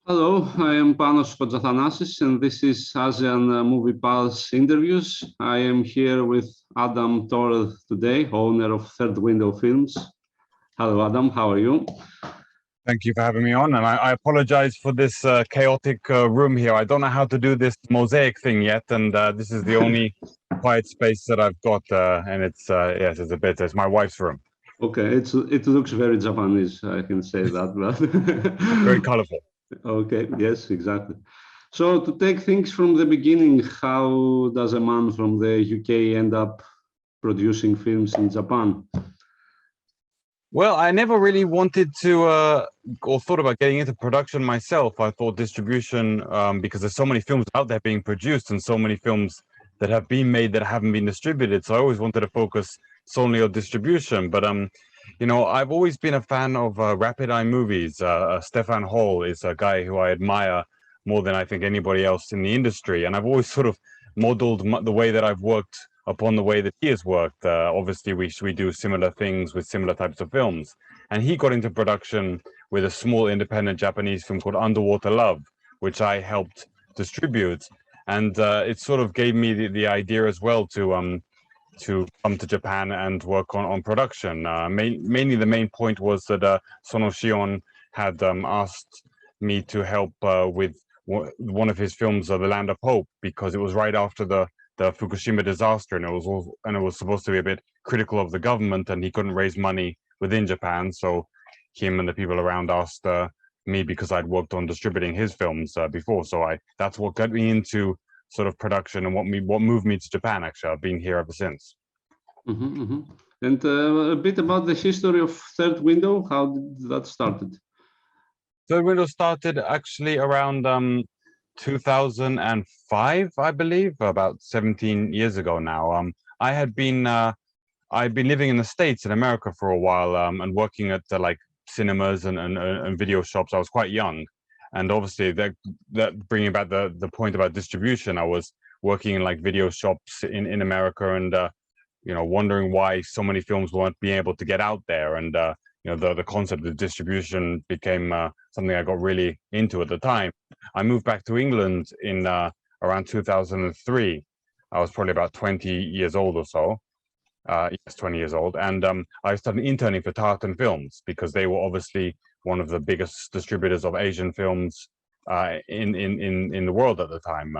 Hello, I am Panos Kotzathanasis, and this is ASEAN Movie Pulse Interviews. I am here with Adam Torel today, owner of Third Window Films. Hello, Adam, how are you? Thank you for having me on, and I apologize for this chaotic room here. I don't know how to do this mosaic thing yet, and this is the only quiet space that I've got, and it's yes, it's my wife's room. Okay, it looks very Japanese, I can say that, but very colorful. Okay, yes, exactly. So to take things from the beginning, how does a man from the UK end up producing films in Japan? Well, I never really wanted to or thought about getting into production myself. I thought distribution, because there's so many films out there being produced and so many films that have been made that haven't been distributed. So I always wanted to focus solely on distribution. But you know, I've always been a fan of rapid eye movies. Stefan Hall is a guy who I admire more than I think anybody else in the industry, and I've always sort of modeled the way that I've worked upon the way that he has worked. Obviously, we do similar things with similar types of films. And he got into production with a small independent Japanese film called Underwater Love, which I helped distribute. And it sort of gave me the idea as well to come to Japan and work on production. Mainly the main point was that Sono Shion had asked me to help with one of his films, The Land of Hope, because it was right after the Fukushima disaster, and it was supposed to be a bit critical of the government, and he couldn't raise money within Japan, so him and the people around asked me, because I'd worked on distributing his films before. So that's what got me into sort of production and what moved me to Japan. Actually, I've been here ever since. Mm-hmm, mm-hmm. And a bit about the history of Third Window. How did that started? Third Window started actually around 2005, I believe, about 17 years ago now. I'd been living in the States, in America, for a while, and working at like cinemas and video shops. I was quite young, and obviously that bringing back the point about distribution, I was working in like video shops in America, and you know, wondering why so many films weren't being able to get out there, and you know, the concept of distribution became something I got really into at the time. I moved back to England in around 2003. I was probably about 20 years old or so. Yes, 20 years old. And I started interning for Tartan Films, because they were obviously one of the biggest distributors of Asian films in the world at the time,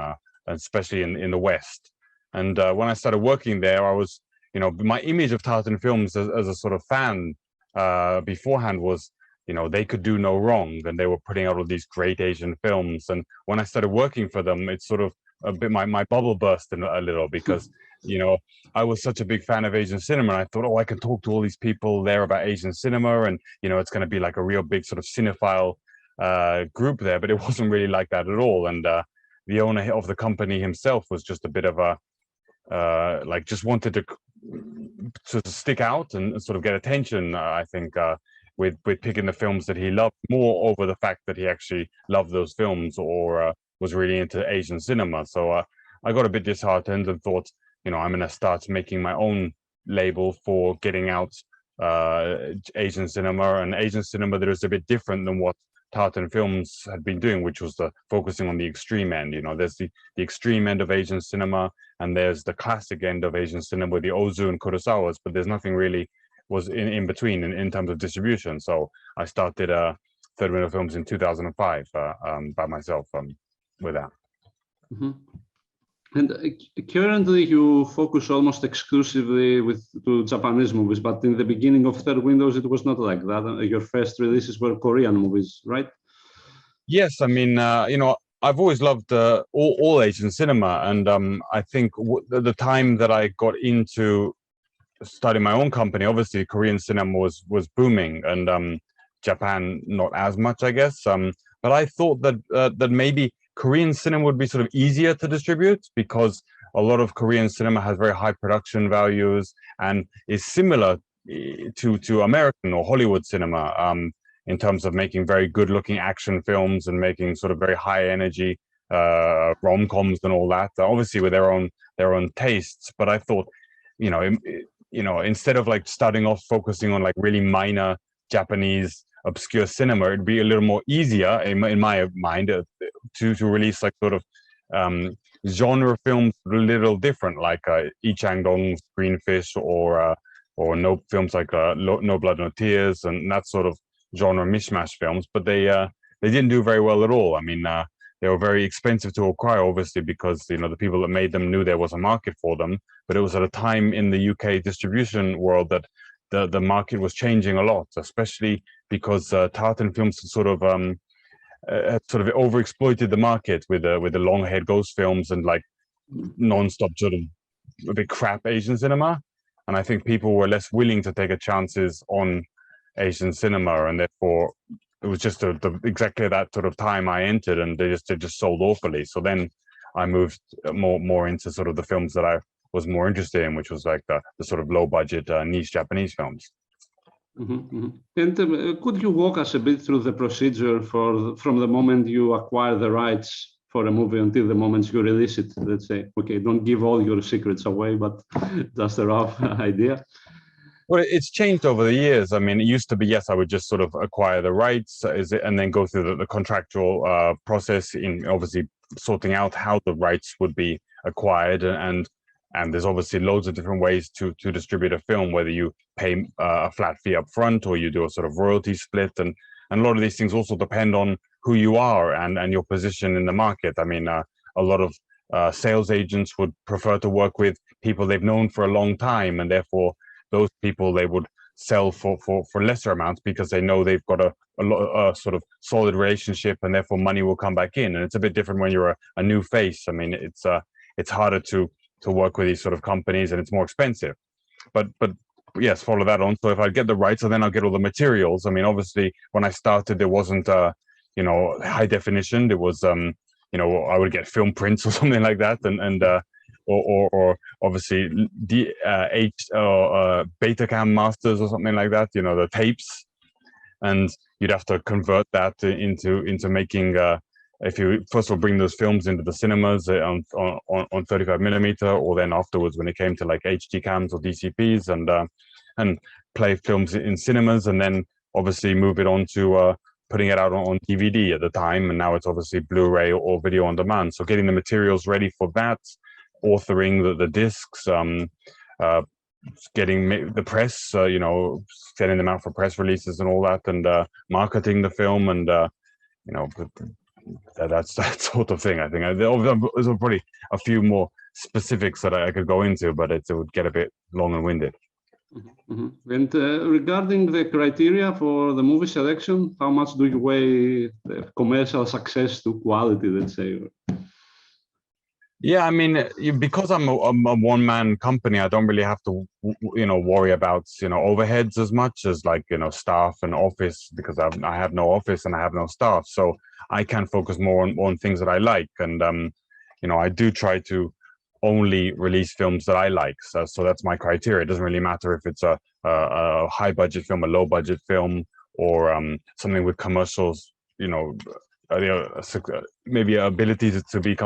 especially in the West. And when I started working there, I was, you know, my image of Tartan Films as a sort of fan beforehand was, you know, they could do no wrong, and they were putting out all these great Asian films. And when I started working for them, it's sort of a bit, my bubble burst a little, because you know, I was such a big fan of Asian cinema, and I thought, oh, I can talk to all these people there about Asian cinema, and you know, it's going to be like a real big sort of cinephile group there. But it wasn't really like that at all. And the owner of the company himself was just a bit of a like, just wanted to sort of stick out and sort of get attention, I think, with picking the films that he loved, more over the fact that he actually loved those films, or was really into Asian cinema. So I got a bit disheartened and thought, you know, I'm going to start making my own label for getting out Asian cinema, and Asian cinema that is a bit different than what Tartan Films had been doing, which was focusing on the extreme end. You know, there's the extreme end of Asian cinema, and there's the classic end of Asian cinema with the Ozu and Kurosawas, but there's nothing really was in between in terms of distribution. So I started Third Window Films in 2005 by myself with that. Mm-hmm. And currently you focus almost exclusively to Japanese movies, but in the beginning of Third Windows, it was not like that. Your first releases were Korean movies, right? Yes, I mean, you know, I've always loved all Asian cinema, and I think the time that I got into starting my own company, obviously Korean cinema was booming, and Japan not as much, I guess. But I thought that that maybe Korean cinema would be sort of easier to distribute, because a lot of Korean cinema has very high production values and is similar to American or Hollywood cinema in terms of making very good looking action films and making sort of very high energy rom-coms and all that, obviously with their own tastes. But I thought, you know, instead of like starting off focusing on like really minor Japanese obscure cinema, it'd be a little more easier in my mind to release like sort of genre films a little different, like Lee Chang-dong's Greenfish, or no films like No Blood No Tears and that sort of genre mishmash films. But they didn't do very well at all. I mean, they were very expensive to acquire, obviously, because the people that made them knew there was a market for them. But it was at a time in the UK distribution world that the market was changing a lot, especially because tartan films sort of overexploited the market with the long-haired ghost films and like non-stop sort of a bit crap Asian cinema. And I think people were less willing to take a chances on Asian cinema, and therefore it was just exactly that sort of time I entered, and they just sold awfully. So then I moved more into sort of the films that I was more interested in, which was like the sort of low budget niche Japanese films. And could you walk us a bit through the procedure from the moment you acquire the rights for a movie until the moment you release it? Let's say, okay, don't give all your secrets away, but just a rough idea. Well, it's changed over the years. I mean, it used to be, yes, I would just sort of acquire the rights and then go through the contractual process in obviously sorting out how the rights would be acquired. And there's obviously loads of different ways to distribute a film, whether you pay a flat fee up front or you do a sort of royalty split. And a lot of these things also depend on who you are and your position in the market. I mean, a lot of sales agents would prefer to work with people they've known for a long time, and therefore those people they would sell for lesser amounts because they know they've got a sort of solid relationship, and therefore money will come back in. And it's a bit different when you're a new face. I mean, it's harder to work with these sort of companies, and it's more expensive. But yes, follow that on. So if I get the rights, and then I'll get all the materials. I mean, obviously, when I started, there wasn't high definition. There was I would get film prints or something like that, or obviously Betacam masters or something like that. The tapes, and you'd have to convert that into making. If you first of all bring those films into the cinemas on 35 millimeter, or then afterwards when it came to like HD cams or DCPs, and play films in cinemas, and then obviously move it on to putting it out on DVD at the time, and now it's obviously Blu-ray or video on demand. So getting the materials ready for that, authoring the discs, getting the press, sending them out for press releases and all that, and marketing the film, and that's that sort of thing. I think there's probably a few more specifics that I could go into, but it would get a bit long and winded. And regarding the criteria for the movie selection, how much do you weigh the commercial success to quality, let's say? Yeah, I mean, because I'm a one-man company, I don't really have to, worry about, overheads as much as like, staff and office, because I have no office and I have no staff. So I can focus more on things that I like. And, I do try to only release films that I like. So that's my criteria. It doesn't really matter if it's a high budget film, a low budget film, or something with commercials, maybe ability to be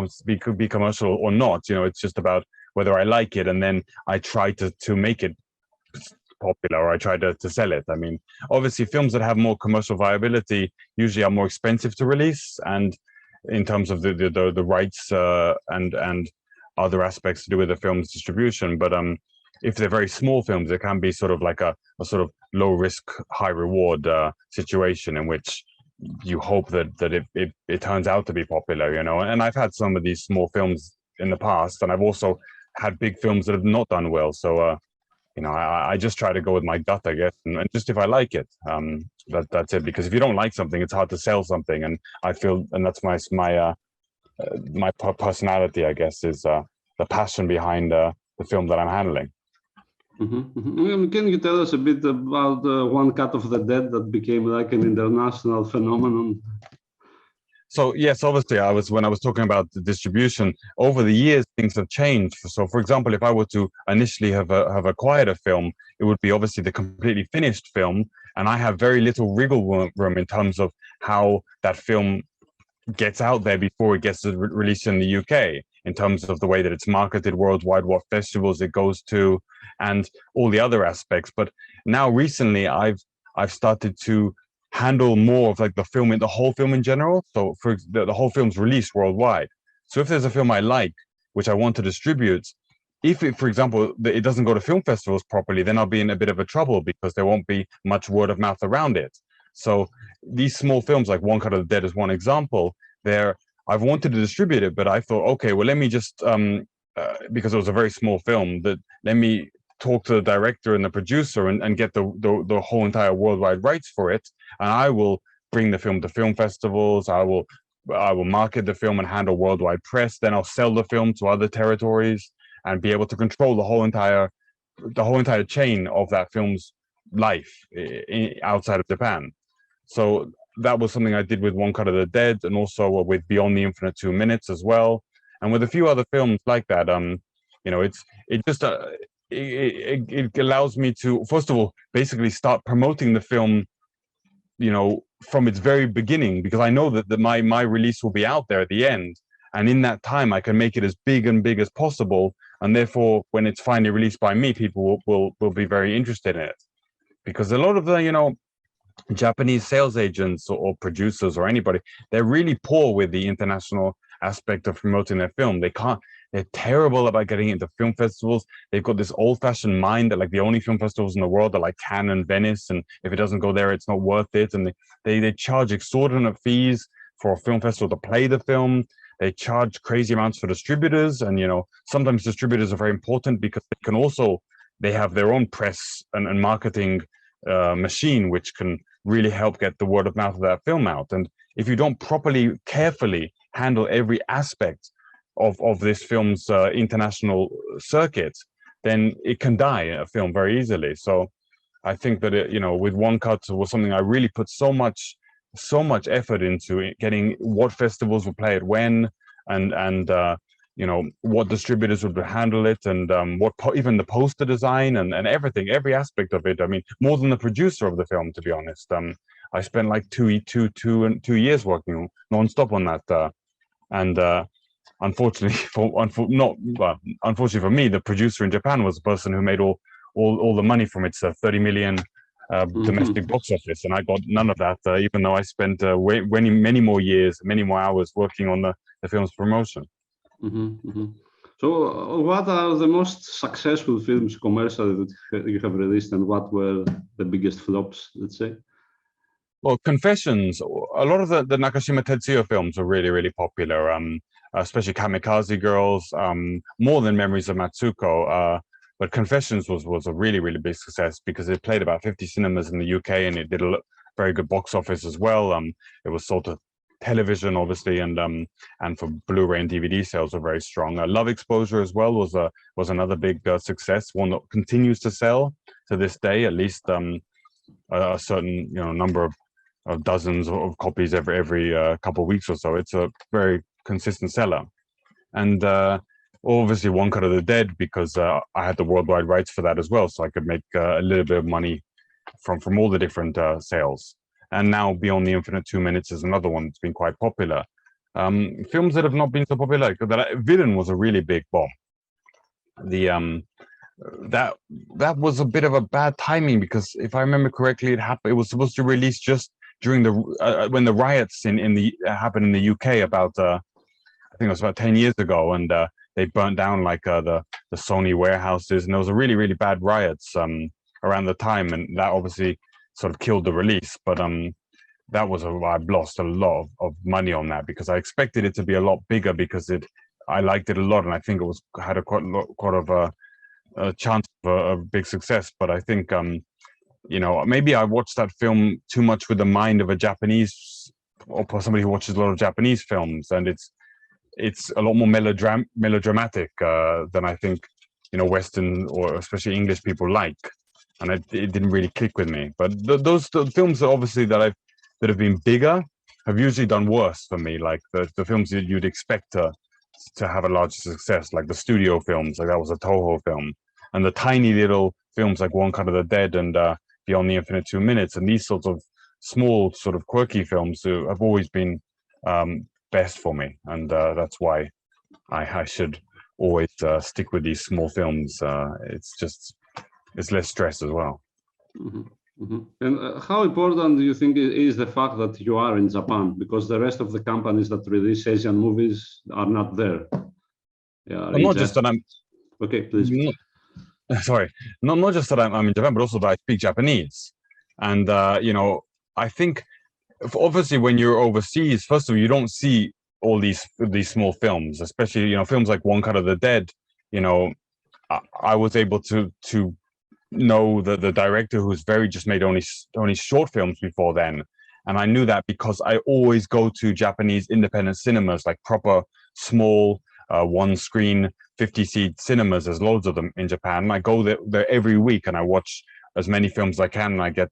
commercial or not. It's just about whether I like it, and then I try to make it popular, or I try to sell it. I mean, obviously films that have more commercial viability usually are more expensive to release, and in terms of the rights and other aspects to do with the film's distribution. But if they're very small films, it can be sort of like a sort of low risk, high reward situation in which you hope that it turns out to be popular, And I've had some of these small films in the past, and I've also had big films that have not done well. So, I just try to go with my gut, I guess, and just if I like it, that's it. Because if you don't like something, it's hard to sell something, and I feel, and that's my personality, I guess, is the passion behind the film that I'm handling. Can you tell us a bit about One Cut of the Dead that became like an international phenomenon? So yes, obviously, when I was talking about the distribution, over the years things have changed. So, for example, if I were to initially have acquired a film, it would be obviously the completely finished film, and I have very little wiggle room in terms of how that film gets out there before it gets released in the UK, in terms of the way that it's marketed worldwide, what festivals it goes to, and all the other aspects. But now recently I've started to handle more of like the whole film in general. So for the whole film's released worldwide. So if there's a film I like, which I want to distribute, if it, for example, it doesn't go to film festivals properly, then I'll be in a bit of a trouble because there won't be much word of mouth around it. So these small films, like One Cut of the Dead is one example, I've wanted to distribute it, but I thought, okay, well, let me just, because it was a very small film, let me talk to the director and the producer and get the whole entire worldwide rights for it. And I will bring the film to film festivals. I will market the film and handle worldwide press. Then I'll sell the film to other territories and be able to control the whole entire chain of that film's life outside of Japan. So that was something I did with One Cut of the Dead, and also with Beyond the Infinite 2 Minutes as well, and with a few other films like that. It allows me to, first of all, basically start promoting the film, from its very beginning, because I know that my release will be out there at the end, and in that time I can make it as big as possible, and therefore when it's finally released by me, people will be very interested in it, because a lot of the Japanese sales agents or producers or anybody, they're really poor with the international aspect of promoting their film. They're terrible about getting into film festivals. They've got this old-fashioned mind that like the only film festivals in the world are like Cannes and Venice, and if it doesn't go there, it's not worth it. And they charge exorbitant fees for a film festival to play the film. They charge crazy amounts for distributors, and sometimes distributors are very important because they have their own press and marketing machine, which can really help get the word of mouth of that film out. And if you don't carefully handle every aspect of this film's international circuit, then it can die, a film, very easily. So I think that with One Cut was something I really put so much effort into, getting what festivals would play it when, and what distributors would handle it, and even the poster design and everything, every aspect of it. I mean, more than the producer of the film, to be honest. I spent like 2 years working non-stop on that, and unfortunately unfortunately for me, the producer in Japan was the person who made all the money from its 30 million domestic box office, and I got none of that, even though I spent many more years, many more hours working on the film's promotion. So what are the most successful films commercially that you have released, and what were the biggest flops, let's say? Well, Confessions, a lot of the Nakashima Tetsuya films are really popular, especially Kamikaze Girls, more than Memories of Matsuko. But Confessions was a really big success because it played about 50 cinemas in the UK, and it did a very good box office as well. It was sold to television, obviously, and for Blu-ray and DVD sales are very strong. Love Exposure as well was another big success, one that continues to sell to this day, at least a certain number of dozens of copies every couple of weeks or so. It's a very consistent seller. And obviously One Cut of the Dead, because I had the worldwide rights for that as well, so I could make a little bit of money from all the different sales. And now Beyond the Infinite 2 Minutes is another one that's been quite popular. Films that have not been so popular, Villain was a really big bomb. That was a bit of a bad timing, because if I remember correctly, it was supposed to release just during when the riots happened in the UK about I think it was about 10 years ago, and they burnt down like the Sony warehouses, and there was a really bad riots around the time, and that obviously sort of killed the release. But I've lost a lot of money on that, because I expected it to be a lot bigger, because I liked it a lot, and I think it had a quite of a chance of a big success. But I think maybe I watched that film too much with the mind of a Japanese, or somebody who watches a lot of Japanese films, and it's a lot more melodramatic than I think Western or especially English people like, and it didn't really click with me. But those films that obviously that have been bigger have usually done worse for me, like the films that you'd expect to have a larger success, like the studio films, like that was a Toho film, and the tiny little films like One Cut of the Dead and Beyond the Infinite 2 Minutes, and these sorts of small, sort of quirky films have always been best for me, and that's why I should always stick with these small films. It's less stress as well. And how important do you think is the fact that you are in Japan? Because the rest of the companies that release Asian movies are not there. Yeah, Well, not just that I'm okay, please. not, sorry, not just that I'm in Japan, but also that I speak Japanese. And you know, I think obviously when you're overseas, first of all, you don't see all these small films, especially, you know, films like One Cut of the Dead. You know, I was able to know the director, who's very just made only short films before then, and I knew that because I always go to Japanese independent cinemas, like proper small one screen 50-seat cinemas. There's loads of them in Japan. I go there every week and I watch as many films as I can, and I get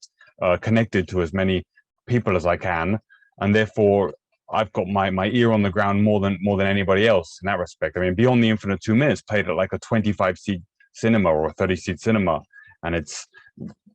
connected to as many people as I can, and therefore I've got my ear on the ground more than anybody else in that respect. I mean, Beyond the Infinite 2 Minutes played at like a 25-seat cinema or a 30-seat cinema, and it's,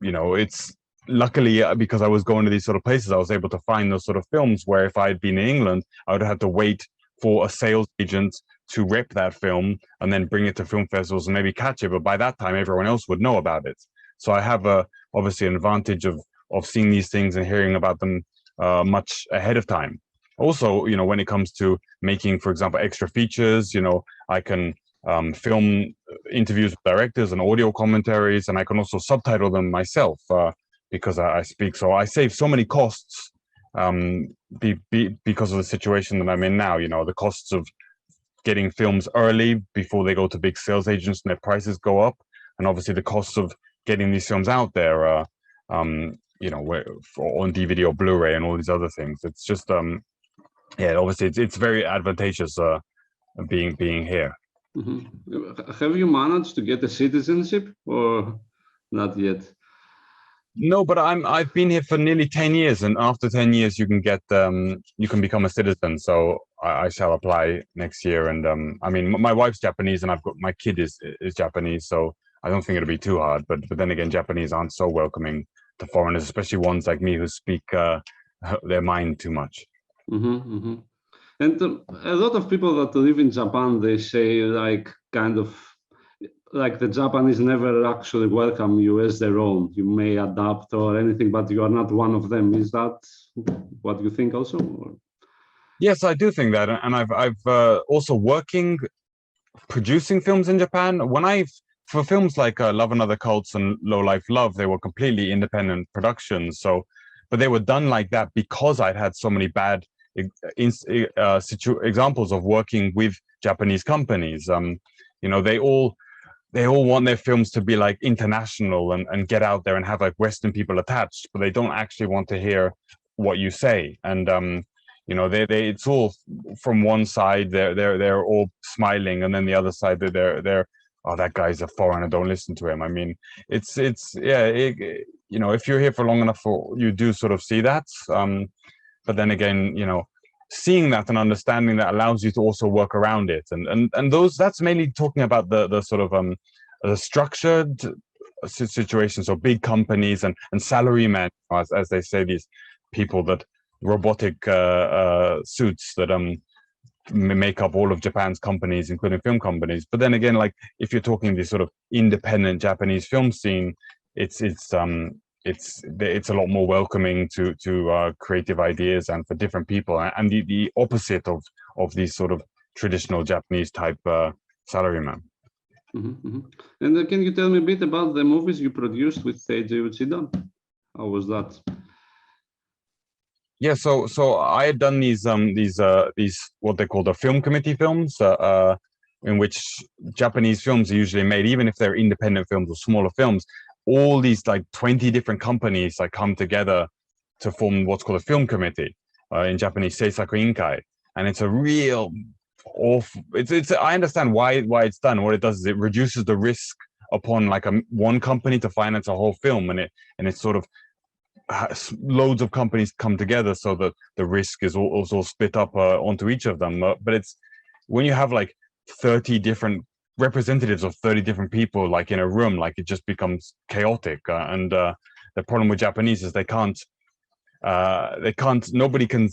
you know, it's luckily because I was going to these sort of places, I was able to find those sort of films where if I had been in England, I would have had to wait for a sales agent to rep that film and then bring it to film festivals and maybe catch it. But by that time, everyone else would know about it. So I have obviously an advantage of seeing these things and hearing about them much ahead of time. Also, you know, when it comes to making, for example, extra features, you know, I can film interviews with directors and audio commentaries, and I can also subtitle them myself because I speak. So I save so many costs because of the situation that I'm in now. You know, the costs of getting films early before they go to big sales agents and their prices go up, and obviously the costs of getting these films out there, you know, on DVD or Blu-ray and all these other things. It's just, yeah, obviously it's very advantageous being here. Have you managed to get a citizenship or not yet? No, but I've been here for nearly 10 years, and after 10 years you can get you can become a citizen. So I shall apply next year. And I mean, my wife's Japanese, and I've got my kid is Japanese, so I don't think it'll be too hard. But then again, Japanese aren't so welcoming to foreigners, especially ones like me who speak their mind too much. And a lot of people that live in Japan, they say like kind of like the Japanese never actually welcome you as their own. You may adapt or anything, but you are not one of them. Is that what you think also? Or? Yes, I do think that, and I've also producing films in Japan. For films like Love and Other Cults and Lowlife Love, they were completely independent productions. So, but they were done like that because I'd had so many bad examples of working with Japanese companies. You know, they all want their films to be like international and get out there and have like Western people attached, but they don't actually want to hear what you say. And you know, it's all from one side, they're all smiling, and then the other side they're oh, that guy's a foreigner, don't listen to him. I mean, it's yeah, you know, if you're here for long enough, you do sort of see that. But then again, you know, seeing that and understanding that allows you to also work around it. And that's mainly talking about the sort of the structured situations, so big companies and salarymen, as they say, these people that robotic suits that make up all of Japan's companies, including film companies. But then again, like if you're talking this sort of independent Japanese film scene, it's a lot more welcoming to creative ideas and for different people, and the opposite of these sort of traditional Japanese type salarymen. And can you tell me a bit about the movies you produced with Seiji Uchida? How was that? Yeah, so I had done these what they call the film committee films, in which Japanese films are usually made, even if they're independent films or smaller films. All these like 20 different companies like come together to form what's called a film committee, in Japanese Seisaku Inkai, and it's a real awful. It's I understand why it's done. What it does is it reduces the risk upon like one company to finance a whole film, and it sort of loads of companies come together so that the risk is also split up onto each of them. But it's when you have like 30 different representatives of 30 different people like in a room, like it just becomes chaotic. And the problem with Japanese is nobody can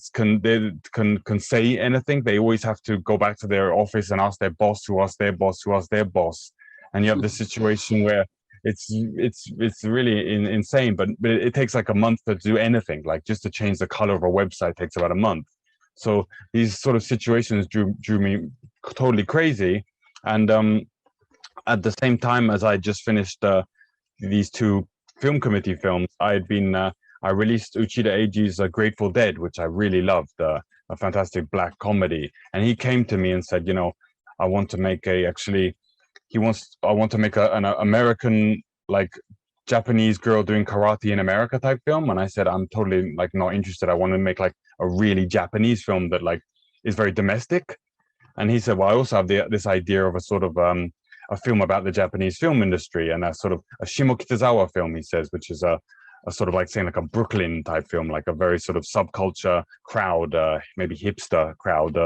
say anything. They always have to go back to their office and ask their boss, who asked their boss, who asked their boss. And you have this situation where it's really insane. But it takes like a month to do anything. Like just to change the color of a website takes about a month. So these sort of situations drew me totally crazy. And at the same time as I just finished these two film committee films, I released Uchida Eiji's Grateful Dead, which I really loved, a fantastic black comedy. And he came to me and said, you know, I want to make I want to make an American, like, Japanese girl doing karate in America type film. And I said, I'm totally like not interested. I want to make like a really Japanese film that like is very domestic. And he said, well, I also have this idea of a sort of a film about the Japanese film industry, and a sort of a Shimokitazawa film, he says, which is a sort of like saying like a Brooklyn type film, like a very sort of subculture crowd, maybe hipster crowd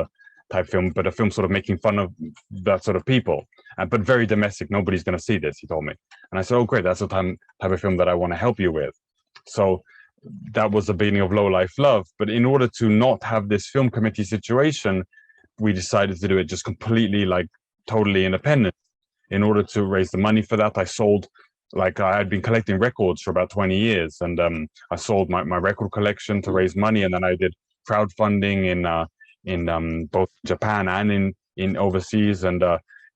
type film, but a film sort of making fun of that sort of people, but very domestic. Nobody's going to see this, he told me. And I said, oh, great, that's the type of film that I want to help you with. So that was the beginning of Lowlife Love. But in order to not have this film committee situation, we decided to do it just completely, like, totally independent. In order to raise the money for that, I sold, like, I had been collecting records for about 20 years, and I sold my record collection to raise money, and then I did crowdfunding in both Japan and in overseas, and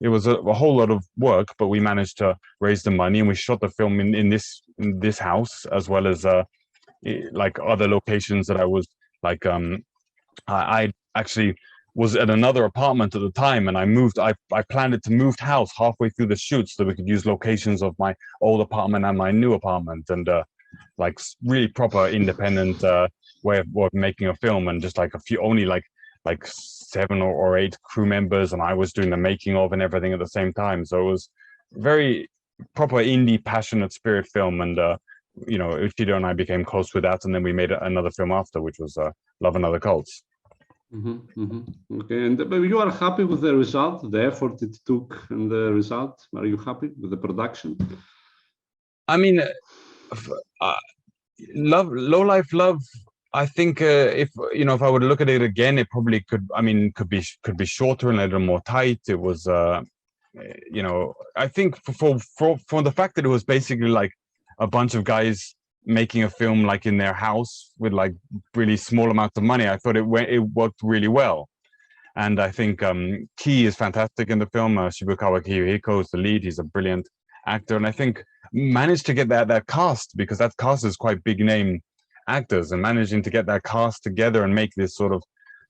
it was a whole lot of work, but we managed to raise the money, and we shot the film in this house, as well as like other locations that I was like I actually was at another apartment at the time, and I planned it to move house halfway through the shoot so that we could use locations of my old apartment and my new apartment, and like really proper independent way of making a film. And just like only like 7 or 8 crew members, and I was doing the making of and everything at the same time. So it was very proper indie passionate spirit film. And you know, Uchida and I became close with that, and then we made another film after, which was Love and Other Cults. Okay, and but you are happy with the result, the effort it took, and the result? Are you happy with the production? I mean, Lowlife Love, I think if you know, if I were to look at it again, it probably could. I mean, could be shorter and a little more tight. It was, you know, I think for the fact that it was basically like a bunch of guys making a film like in their house with like really small amounts of money, I thought it worked really well. And I think Ki is fantastic in the film. Shibukawa Kiyohiko is the lead. He's a brilliant actor, and I think managed to get that cast, because that cast is quite big name actors, and managing to get that cast together and make this sort of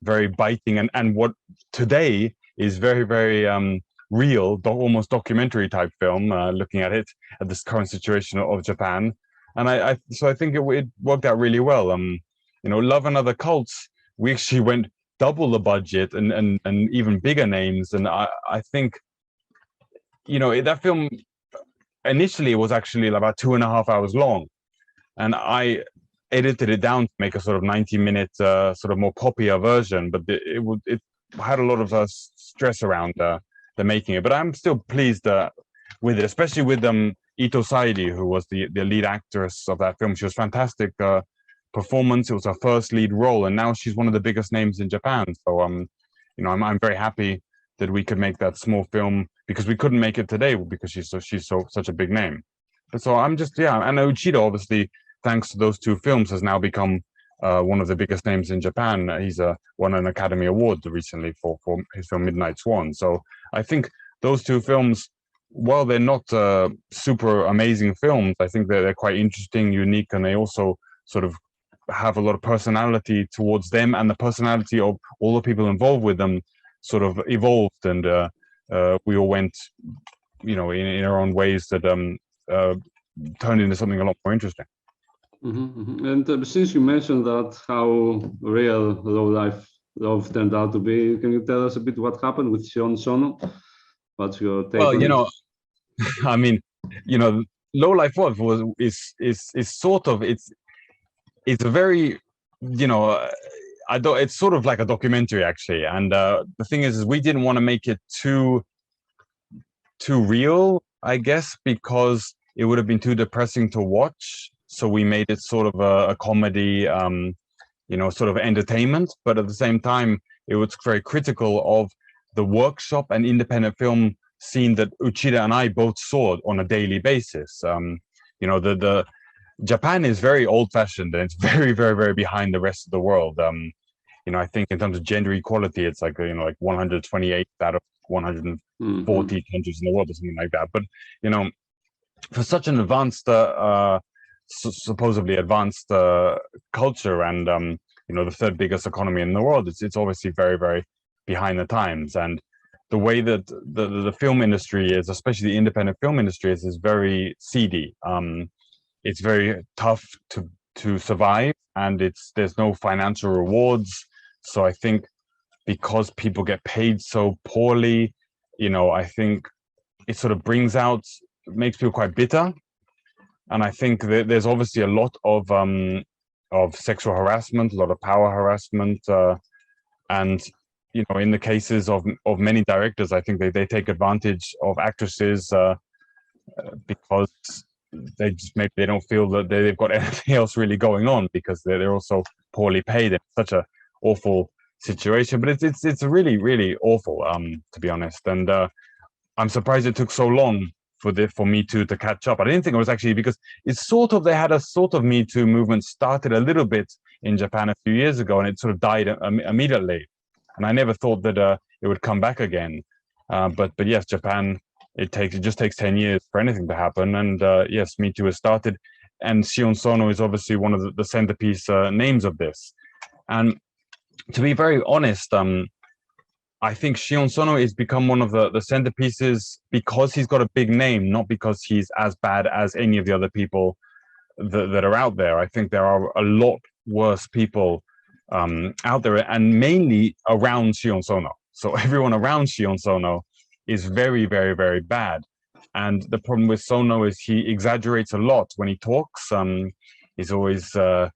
very biting and what today is very, very real, almost documentary type film, looking at it at this current situation of Japan. And so I think it worked out really well. You know, Love and Other Cults, we actually went double the budget and even bigger names. And I think, you know, that film initially was actually about 2.5 hours long, and I edited it down to make a sort of 90-minute sort of more poppier version, but it had a lot of stress around the making it. But I'm still pleased with it, especially with Ito Saidi, who was the lead actress of that film. She was fantastic performance. It was her first lead role, and now she's one of the biggest names in Japan. So you know, I'm very happy that we could make that small film, because we couldn't make it today because she's such a big name. But so I'm just, yeah, and Uchida, obviously, thanks to those two films, has now become one of the biggest names in Japan. He's won an Academy Award recently for his film Midnight Swan. So I think those two films, while they're not super amazing films, I think they're quite interesting, unique, and they also sort of have a lot of personality towards them, and the personality of all the people involved with them sort of evolved, and we all went, you know, in our own ways that turned into something a lot more interesting. And since you mentioned that, how real Lowlife Love turned out to be, can you tell us a bit what happened with Sion Sono? What's your take? Well, you know, I mean, you know, Lowlife Love is sort of, it's a very, you know, it's sort of like a documentary actually. And the thing is we didn't want to make it too real, I guess, because it would have been too depressing to watch. So we made it sort of a comedy, you know, sort of entertainment, but at the same time, it was very critical of the workshop and independent film scene that Uchida and I both saw on a daily basis. You know, the Japan is very old-fashioned, and it's very, very, very behind the rest of the world. You know, I think in terms of gender equality, it's like, you know, like 128 out of 140 countries in the world or something like that. But, you know, for such an advanced, supposedly advanced culture, and you know, the third biggest economy in the world, it's obviously very, very behind the times. And the way that the film industry is, especially the independent film industry, is very seedy. It's very tough to survive, and there's no financial rewards. So I think because people get paid so poorly, you know, I think it sort of makes people quite bitter. And I think that there's obviously a lot of sexual harassment, a lot of power harassment, and you know, in the cases of many directors, I think they take advantage of actresses because maybe they don't feel that they've got anything else really going on, because they're also poorly paid. It's such a awful situation, but it's really, really awful, to be honest. And I'm surprised it took so long for Me Too to catch up. I didn't think it was actually, because it's sort of, they had a sort of Me Too movement started a little bit in Japan a few years ago, and it sort of died immediately. And I never thought that it would come back again. But yes, Japan, it just takes 10 years for anything to happen. And yes, Me Too has started, and Sion Sono is obviously one of the centerpiece names of this. And to be very honest, I think Shion Sono has become one of the centerpieces because he's got a big name, not because he's as bad as any of the other people that are out there. I think there are a lot worse people out there, and mainly around Shion Sono. So everyone around Shion Sono is very, very, very bad. And the problem with Sono is he exaggerates a lot when he talks. He's always sort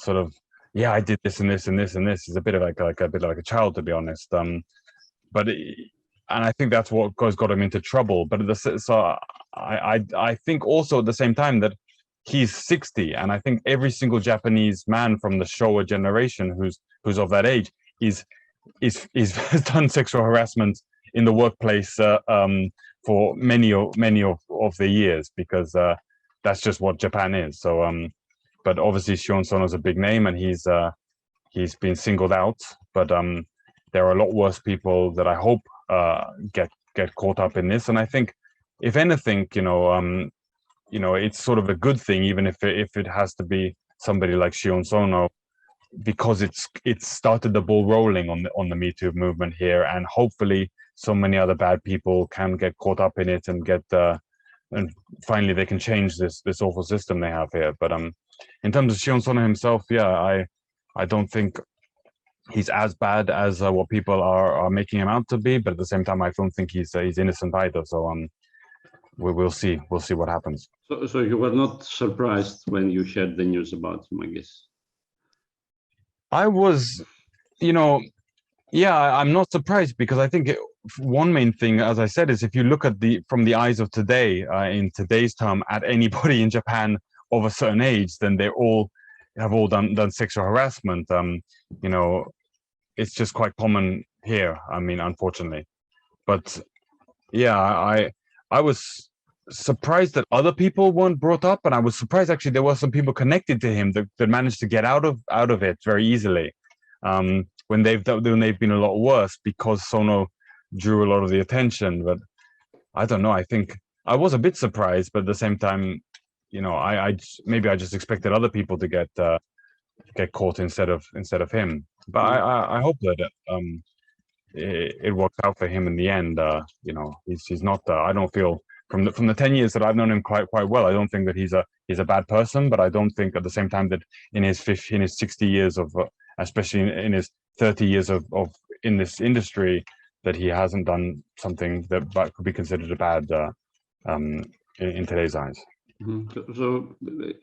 of, yeah, I did this and this and this and this. He's a bit like a child, to be honest. And I think that's what got him into trouble. But so I think also at the same time that he's 60, and I think every single Japanese man from the Showa generation who's of that age has done sexual harassment in the workplace for many of the years, because that's just what Japan is. So but obviously Shion Sono is a big name, and he's been singled out. But there are a lot worse people that I hope get caught up in this. And I think, if anything, you know, it's sort of a good thing, even if it has to be somebody like Shion Sono, because it's started the ball rolling on the Me Too movement here, and hopefully so many other bad people can get caught up in it and get and finally they can change this awful system they have here. But in terms of Shion Sono himself, yeah, I don't think he's as bad as what people are making him out to be, but at the same time, I don't think he's innocent either. So we'll see what happens. So you were not surprised when you heard the news about him, I guess? I was, you know, yeah, I'm not surprised, because I think one main thing, as I said, is if you look at from the eyes of today, in today's term, at anybody in Japan of a certain age, then they have all done sexual harassment. You know, it's just quite common here, I mean, unfortunately. But yeah, I was surprised that other people weren't brought up, and I was surprised actually there were some people connected to him that managed to get out of it very easily, when they've been a lot worse, because Sono drew a lot of the attention. But I don't know, I think I was a bit surprised, but at the same time, you know, maybe I just expected other people to get caught instead of him. But I hope that it works out for him in the end. You know, he's not. I don't feel from the 10 years that I've known him quite well, I don't think that he's a bad person. But I don't think at the same time that in his 60 years of, especially in his 30 years of in this industry, that he hasn't done something that could be considered bad in today's eyes. Mm-hmm. So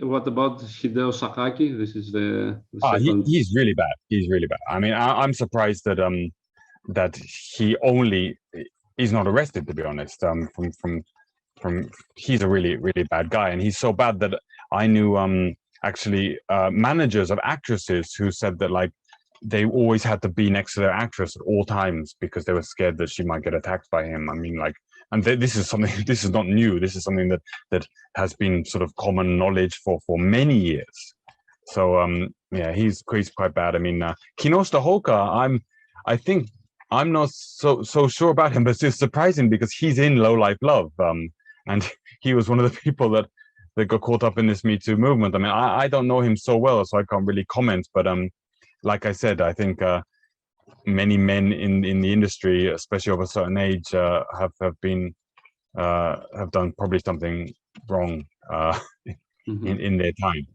what about Hideo Sakaki? This is the second. He's really bad. He's really bad. I mean, I'm surprised that that he's not arrested, to be honest. From he's a really, really bad guy, and he's so bad that I knew actually managers of actresses who said that, like, they always had to be next to their actress at all times because they were scared that she might get attacked by him. I mean, like, and this is something. This is not new. This is something that has been sort of common knowledge for many years. So yeah, he's quite bad. I mean, Kinoshita Hoka, I think I'm not so sure about him, but it's surprising because he's in Lowlife Love, and he was one of the people that got caught up in this Me Too movement. I mean, I don't know him so well, so I can't really comment. But like I said, I think many men in the industry, especially of a certain age, have done probably something wrong in their time.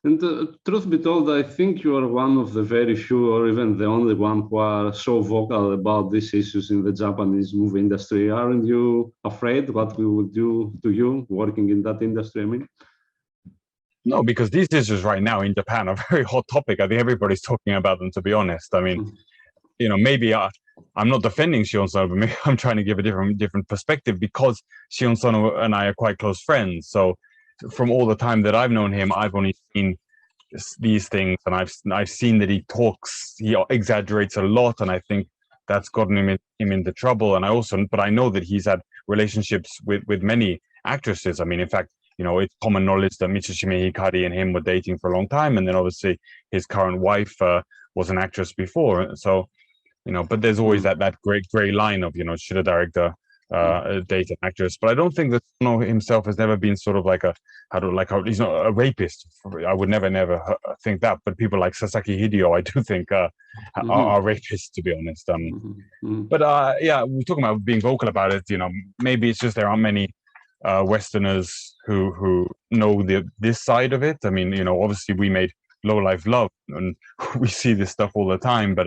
And truth be told, I think you are one of the very few, or even the only one, who are so vocal about these issues in the Japanese movie industry. Aren't you afraid what we will do to you working in that industry? I mean, no, because these issues right now in Japan are a very hot topic. I think everybody's talking about them, to be honest. I mean, maybe I'm not defending Shion Sono, but maybe I'm trying to give a different perspective because Shion Sono and I are quite close friends. So from all the time that I've known him, I've only seen these things, and I've seen that he exaggerates a lot, and I think that's gotten him into trouble. And but I know that he's had relationships with many actresses. I mean, in fact, it's common knowledge that Mitsushima Hikari and him were dating for a long time, and then obviously his current wife was an actress before. So, but there's always that gray line of, should a director date an actress? But I don't think that Sono himself has never been sort of like he's not a rapist. I would never think that. But people like Sasaki Hideo, I do think are rapists, to be honest. But yeah, we're talking about being vocal about it. Maybe it's just there aren't many Westerners who know this side of it. I mean, obviously we made Lowlife Love, and we see this stuff all the time. But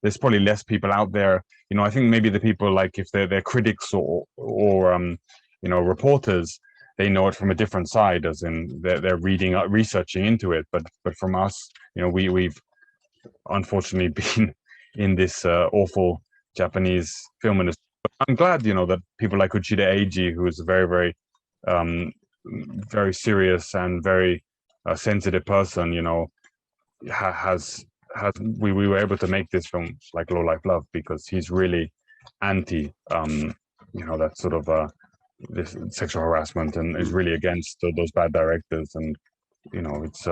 there's probably less people out there. I think maybe the people, like, if they're critics or reporters, they know it from a different side, as in they're researching into it. But from us, we've unfortunately been in this awful Japanese film industry. But I'm glad, that people like Uchida Eiji, who is a very, very, very serious and very sensitive person, we were able to make this film like Lowlife Love because he's really anti that sort of this sexual harassment, and is really against those bad directors. And it's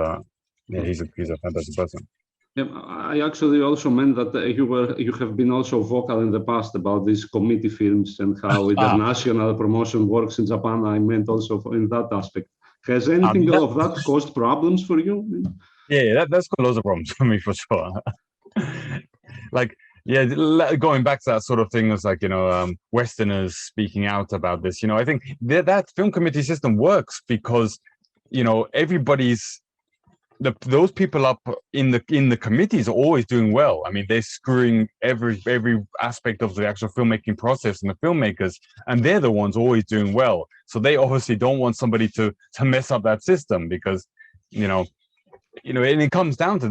he's a fantastic person. Yeah, I actually also meant that you have been also vocal in the past about these committee films and how international promotion works in Japan. I meant also in that aspect. Has anything of that caused problems for you? Yeah, that's got loads of problems for me, for sure. Like, yeah, going back to that sort of thing, was like, Westerners speaking out about this. I think that film committee system works because, everybody's those people up in the committees are always doing well. I mean, they're screwing every aspect of the actual filmmaking process and the filmmakers, and they're the ones always doing well. So they obviously don't want somebody to mess up that system, because, and it comes down to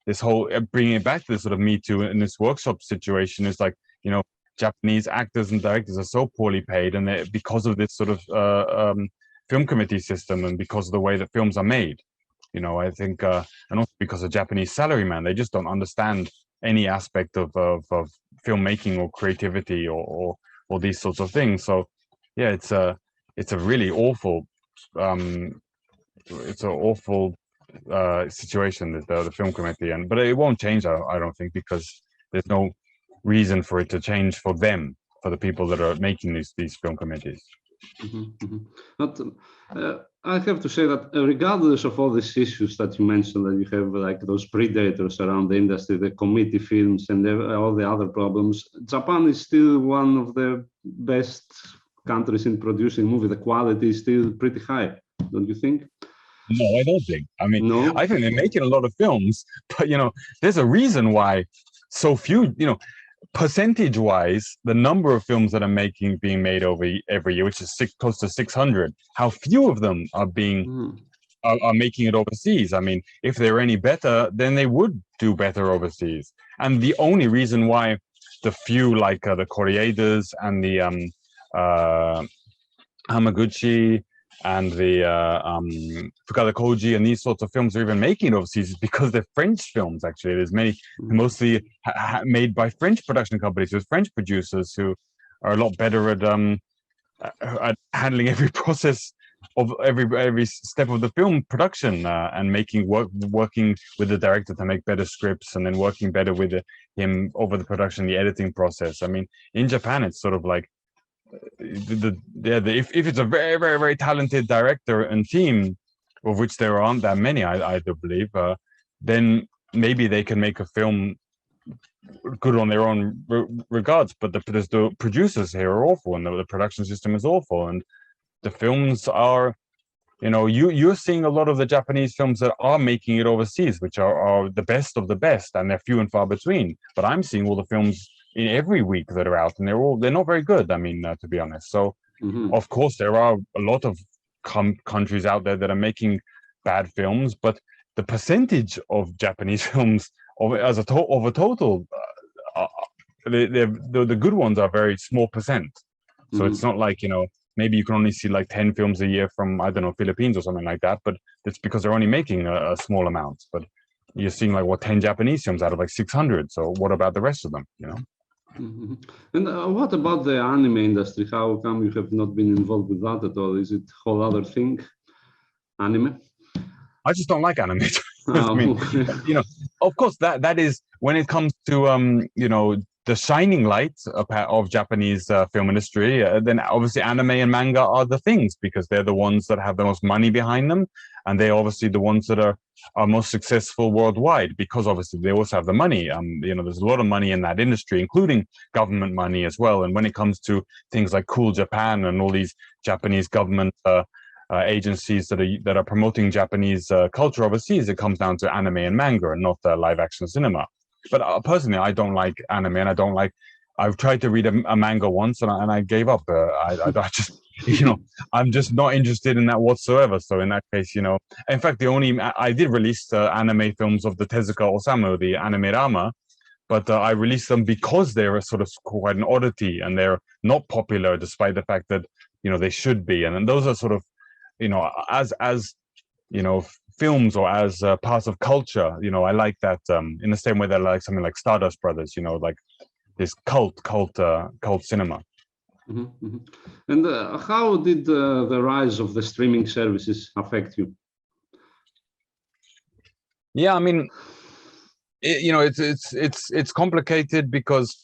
this whole bringing it back to this sort of Me Too and this workshop situation. Is like, Japanese actors and directors are so poorly paid, and because of this sort of film committee system, and because of the way that films are made. I think, and also because of Japanese salaryman, they just don't understand any aspect of filmmaking or creativity or these sorts of things. So yeah, it's a really awful situation, the film committee, but it won't change, I don't think, because there's no reason for it to change for the people that are making these film committees. But I have to say that regardless of all these issues that you mentioned, that you have like those predators around the industry, the committee films, and all the other problems, Japan is still one of the best countries in producing movies. The quality is still pretty high, don't you think? No, I don't think. I mean, no? I think they're making a lot of films, but there's a reason why so few, percentage-wise, the number of films that are being made every year, which is close to 600, how few of them are are making it overseas. I mean, if they were any better, then they would do better overseas. And the only reason why the few, like the Koreedas and the Hamaguchi and the Fukada Koji and these sorts of films are even making it overseas is because they're French films. Actually, there's many, mostly made by French production companies with French producers who are a lot better at handling every process of every step of the film production, and working with the director to make better scripts, and then working better with him over the production, the editing process. I mean, in Japan, it's sort of like if it's a very, very, very talented director and team, of which there aren't that many, I do believe, then maybe they can make a film good on their own regards. But the producers here are awful, and the production system is awful, and the films are, you're seeing a lot of the Japanese films that are making it overseas, which are the best of the best, and they're few and far between. But I'm seeing all the films in every week that are out, and they're not very good. I mean, to be honest. So, of course, there are a lot of countries out there that are making bad films, but the percentage of Japanese films of a total, the good ones are very small percent. So it's not like, maybe you can only see like 10 films a year from, I don't know, Philippines or something like that, but it's because they're only making a small amount. But you're seeing like 10 Japanese films out of like 600. So what about the rest of them, And what about the anime industry? How come you have not been involved with that at all? Is it a whole other thing, anime? I just don't like anime. I mean, Okay. of course, that is when it comes to the shining light of Japanese film industry. Then obviously anime and manga are the things, because they're the ones that have the most money behind them, and they're obviously the ones that are most successful worldwide, because obviously they also have the money. There's a lot of money in that industry, including government money as well. And when it comes to things like Cool Japan and all these Japanese government agencies that are promoting Japanese culture overseas, it comes down to anime and manga, and not live action cinema. But personally, I don't like anime, and I've tried to read a manga once, and I gave up. I just, I'm just not interested in that whatsoever. So in that case, in fact, I did release anime films of the Tezuka Osamu, the anime Rama, but I released them because they're sort of quite an oddity, and they're not popular, despite the fact that they should be. And those are sort of, as films, or as parts of culture. I like that, in the same way that I like something like Stardust Brothers, like this cult cinema. And how did the rise of the streaming services affect you? Yeah, I mean, it's complicated, because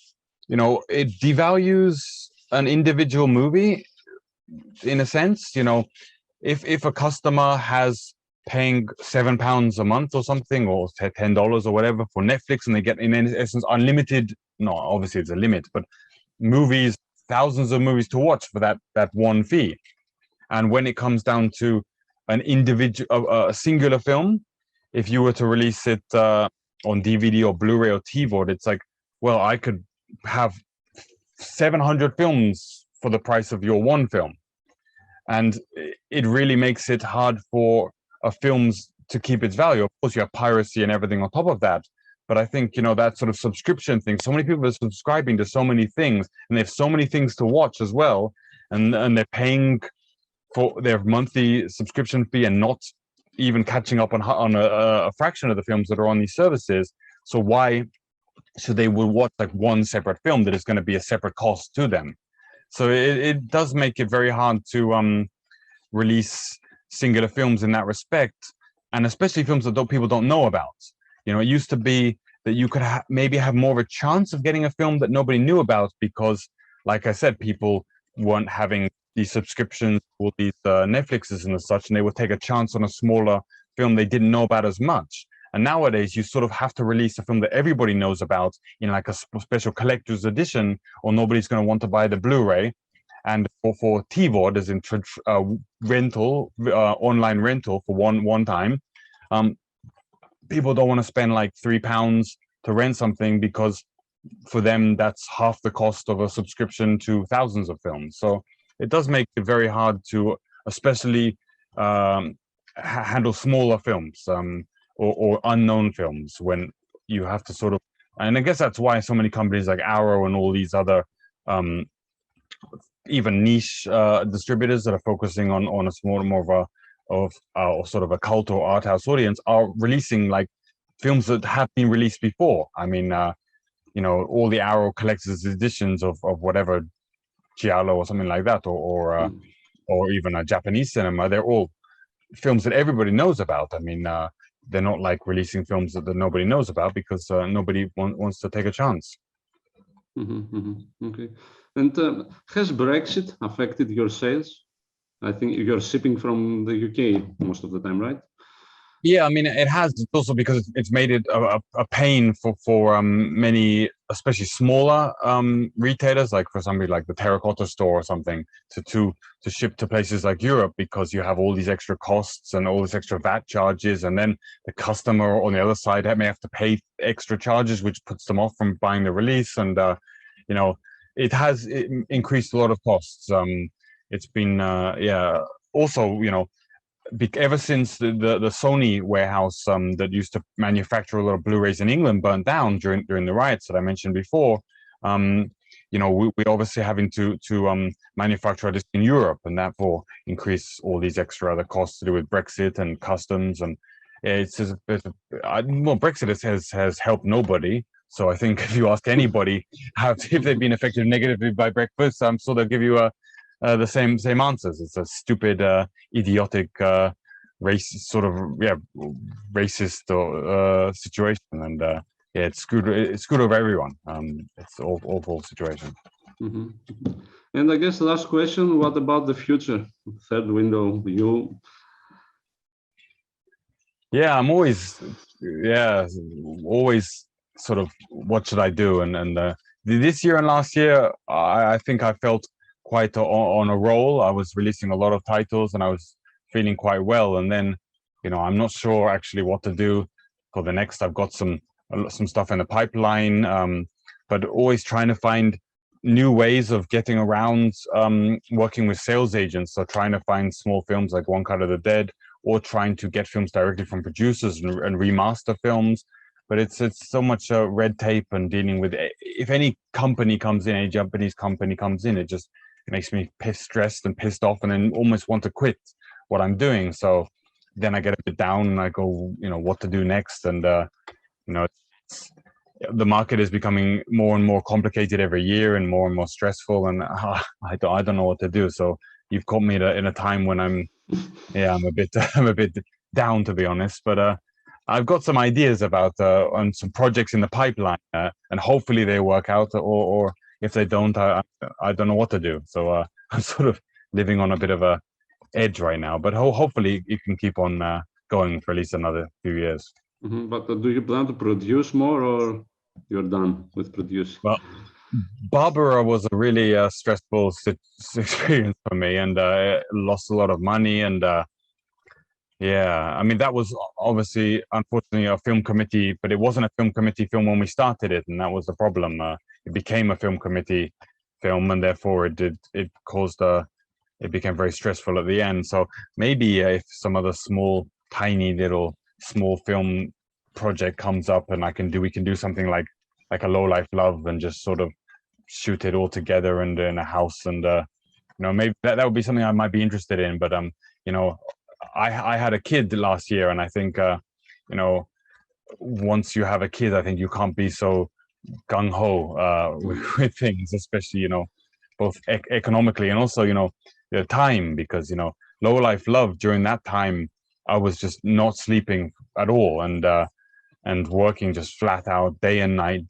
it devalues an individual movie in a sense. If a customer has paying £7 a month or something, or $10 or whatever for Netflix, and they get in essence unlimited, no, obviously it's a limit, but movies, thousands of movies to watch for that one fee. And when it comes down to an individual, a singular film, if you were to release it on DVD or Blu-ray or TVOD, it's like, well, I could have 700 films for the price of your one film. And it really makes it hard for films to keep its value. Of course, you have piracy and everything on top of that. But I think, that sort of subscription thing, so many people are subscribing to so many things, and they have so many things to watch as well. And they're paying for their monthly subscription fee, and not even catching up on a fraction of the films that are on these services. So why should they watch like one separate film that is going to be a separate cost to them? So it does make it very hard to release singular films in that respect, and especially films that people don't know about. It used to be that you could maybe have more of a chance of getting a film that nobody knew about, because, like I said, people weren't having these subscriptions or these Netflixes and such, and they would take a chance on a smaller film they didn't know about as much. And nowadays, you sort of have to release a film that everybody knows about in like a special collector's edition, or nobody's going to want to buy the Blu-ray. And for TVOD, as in rental, online rental for one time, people don't want to spend like £3 to rent something, because for them that's half the cost of a subscription to thousands of films. So it does make it very hard to, especially handle smaller films or unknown films, when you have to sort of. And I guess that's why so many companies like Arrow and all these other even niche distributors that are focusing on a more of sort of a cult or art house audience are releasing like films that have been released before. I mean, all the Arrow collector's editions of whatever giallo or something like that, or even a Japanese cinema. They're all films that everybody knows about. I mean, they're not like releasing films that nobody knows about because nobody wants to take a chance. Okay. And has Brexit affected your sales? I think you're shipping from the UK most of the time, right? Yeah, I mean, it has also because it's made it a pain for many, especially smaller retailers, like for somebody like the terracotta store or something, to ship to places like Europe, because you have all these extra costs and all this extra VAT charges, and then the customer on the other side may have to pay extra charges, which puts them off from buying the release, and you know, it has increased a lot of costs. It's been yeah. Also, you know, ever since the Sony warehouse that used to manufacture a lot of Blu-rays in England burned down during the riots that I mentioned before, you know, we're obviously having to manufacture this in Europe, and therefore increase all these extra other costs to do with Brexit and customs. And it's just well, Brexit has helped nobody. So I think if you ask anybody if they've been affected negatively by Brexit, I'm sure they'll give you the same answers. It's a stupid, idiotic, racist sort of racist situation, and yeah, it's screwed over everyone. It's an awful situation. And I guess the last question: what about the future? Third window, you? Yeah, I'm always sort of, what should I do? And this year and last year, I think I felt quite on a roll. I was releasing a lot of titles and I was feeling quite well. And then, you know, I'm not sure actually what to do for the next. I've got some stuff in the pipeline, but always trying to find new ways of getting around working with sales agents. So trying to find small films like One Cut of the Dead, or trying to get films directly from producers and remaster films. But it's so much red tape and dealing with, if any company comes in, a Japanese company comes in, it makes me stressed and pissed off, and then almost want to quit what I'm doing. So then I get a bit down and I go, you know, what to do next. And you know, the market is becoming more and more complicated every year and more stressful, and I don't know what to do. So you've caught me in a time when I'm a bit I'm a bit down, to be honest. But I've got some ideas about on some projects in the pipeline, and hopefully they work out, or if they don't, I don't know what to do. So I'm sort of living on a bit of a edge right now, but hopefully it can keep on going for at least another few years. But do you plan to produce more, or you're done with producing? Well, Barbara was a really stressful experience for me, and lost a lot of money. And yeah, I mean, that was obviously, unfortunately, a film committee, but it wasn't a film committee film when we started it, and that was the problem. It became a film committee film, and therefore it became very stressful at the end. So maybe if some other tiny little small film project comes up, and we can do something like a Lowlife Love, and just sort of shoot it all together and in a house, and you know, maybe that would be something I might be interested in. But you know, I had a kid last year, and I think you know, once you have a kid, I think you can't be so gung-ho with things, especially, you know, both economically and also, you know, the time, because, you know, Lowlife Love, during that time I was just not sleeping at all, and working just flat out day and night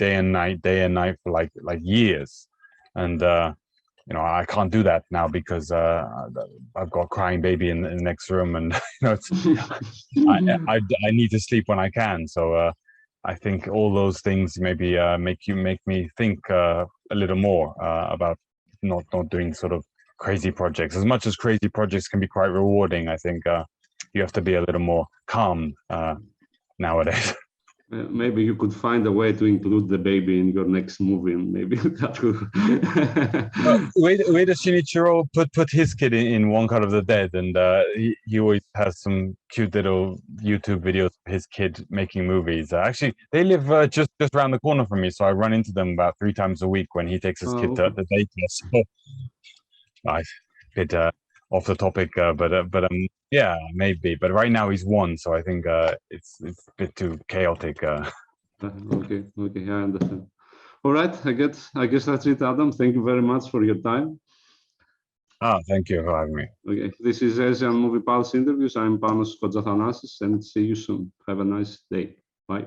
for like years. And you know, I can't do that now because I've got a crying baby in the next room, and you know, I need to sleep when I can. So I think all those things maybe make me think a little more about not doing sort of crazy projects. As much as crazy projects can be quite rewarding, I think you have to be a little more calm nowadays. Maybe you could find a way to include the baby in your next movie, and maybe that will. Wait, Shinichiro put his kid in One Cut of the Dead, and he always has some cute little YouTube videos of his kid making movies. Actually, they live just around the corner from me, so I run into them about 3 times a week when he takes his kid to the daycare. So, nice, bit off the topic, but yeah, maybe. But right now he's 1, so I think it's a bit too chaotic. Okay, I understand. All right, I guess that's it, Adam. Thank you very much for your time. Thank you for having me. Okay, this is Asian Movie Pulse Interviews. I'm Panos Kotzathanasis, and see you soon. Have a nice day. Bye.